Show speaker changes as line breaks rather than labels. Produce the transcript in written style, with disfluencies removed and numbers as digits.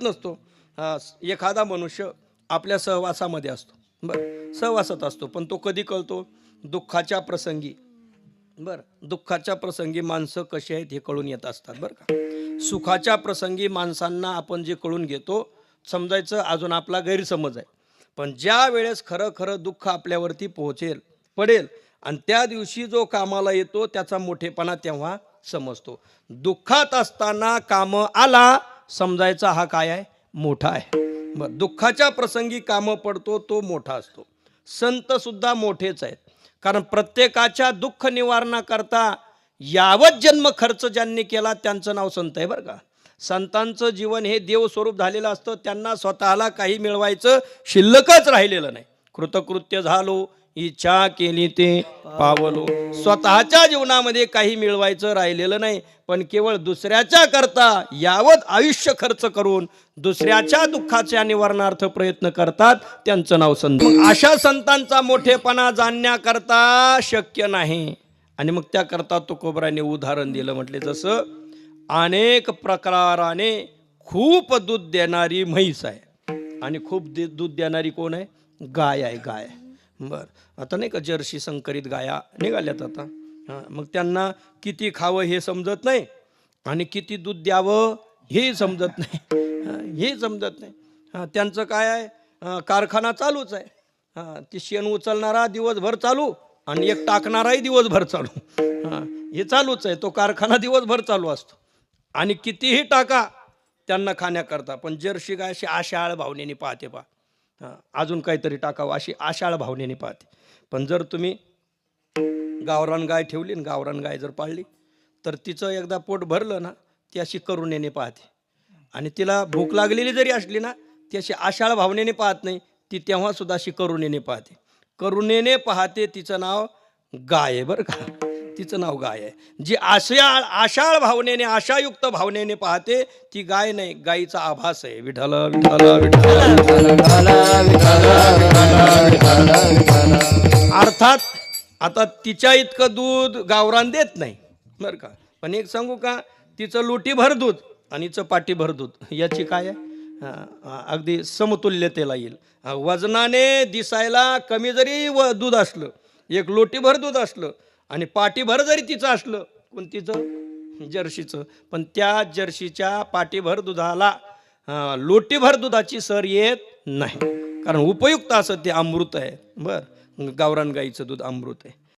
नसतो. एखादा मनुष्य आपल्या सहवासामध्ये असतो, बरं, सहवासात असतो, पण तो कधी कळतो? दुःखाच्या प्रसंगी. बरं, दुःखाच्या प्रसंगी माणसं कशी आहेत हे कळून येत असतात, बरं का. सुखाच्या प्रसंगी माणसांना आपण जे कळून घेतो, समजायचं अजून आपला गैरसमज आहे. पण ज्या वेळेस खरं खरं दुःख आपल्यावरती पडेल आणि त्या दिवशी जो कामाला येतो त्याचा मोठेपणा तेव्हा समजतो. दुःखात असताना कामं आला समजायचा हा काय आहे? मोठा आहे. बरं, दुःखाच्या प्रसंगी कामं पडतो तो मोठा असतो. संत सुद्धा मोठेच आहेत, कारण प्रत्येकाच्या दुःख निवारणाकरता यावत जन्म खर्च ज्यांनी केला त्यांचं नाव संत आहे, बरं का. संतांचं जीवन हे देवस्वरूप झालेलं असतं. त्यांना स्वतःला काही मिळवायचं शिल्लकच राहिलेलं नाही. कृतकृत्य झालो, इच्छा केली ते पावलो. स्वतःच्या जीवनामध्ये काही मिळवायचं राहिलेलं नाही, पण केवळ दुसऱ्याच्या करता यावत आयुष्य खर्च करून दुसऱ्याच्या दुःखाच्या निवारणार्थ प्रयत्न करतात, त्यांचं नाव संत. मग अशा संतांचा मोठेपणा जाणण्याकरता शक्य नाही. आणि मग त्याकरता तुकोबराने उदाहरण दिलं, म्हटले जसं अनेक प्रकाराने खूप दूध देणारी म्हैस आहे आणि खूप दूध देणारी कोण आहे? गाय आहे, गाय. बरं, आता नाही का जर्सी संकरित गाया निघाल्यात आता. मग त्यांना किती खावं हे समजत नाही आणि किती दूध द्यावं हे समजत नाही. हे समजत नाही. त्यांचं काय आहे? कारखाना चालूच आहे. ती शेण उचलणारा दिवसभर चालू आणि एक टाकणाराही दिवसभर चालू. हे चालूच आहे. तो कारखाना दिवसभर चालू असतो आणि कितीही टाका त्यांना खाण्याकरता. पण जर्सी गाय अशी आशाळ भावनेने पाहते पा. अजून काहीतरी टाकावं अशी आशाळ भावनेने पाहते. पण जर तुम्ही गावरान गाय ठेवली आणि गावरान गाय जर पाळली तर तिचं एकदा पोट भरलं ना, ती अशी करुणेने पाहते. आणि तिला भूक लागलेली जरी असली ना, ती अशी आशाळ भावनेने पाहत नाही. ती तेव्हा सुद्धा अशी करुणेने पाहते. करुणेने पाहते. तिचं नाव गाय आहे, बरं का. तिचं नाव गाय आहे. जी आशाळ भावनेने, आशायुक्त भावनेने पाहते ती गाय नाही, गायीचा आभास आहे. विठ्ठल विठ्ठल विठ्ठल. अर्थात आता तिच्या इतकं दूध गावरान देत नाही, बरं का. पण एक सांगू का, तिचं लोटीभर दूध आणि हिचं पाटीभर दूध याची काय आहे? अगदी समतुल्यतेला येईल. वजनाने दिसायला कमी जरी दूध असलं, एक लोटीभर दूध असलं आणि पाटीभर जरी तिचं असलं, कोणतीचं? जर्शीचं, पण त्या जर्शीच्या पाटीभर दुधाला लोटीभर दुधाची सर येत नाही, कारण उपयुक्त असं ते अमृत आहे. बरं, गावरान गाईचं दूध अमृत आहे.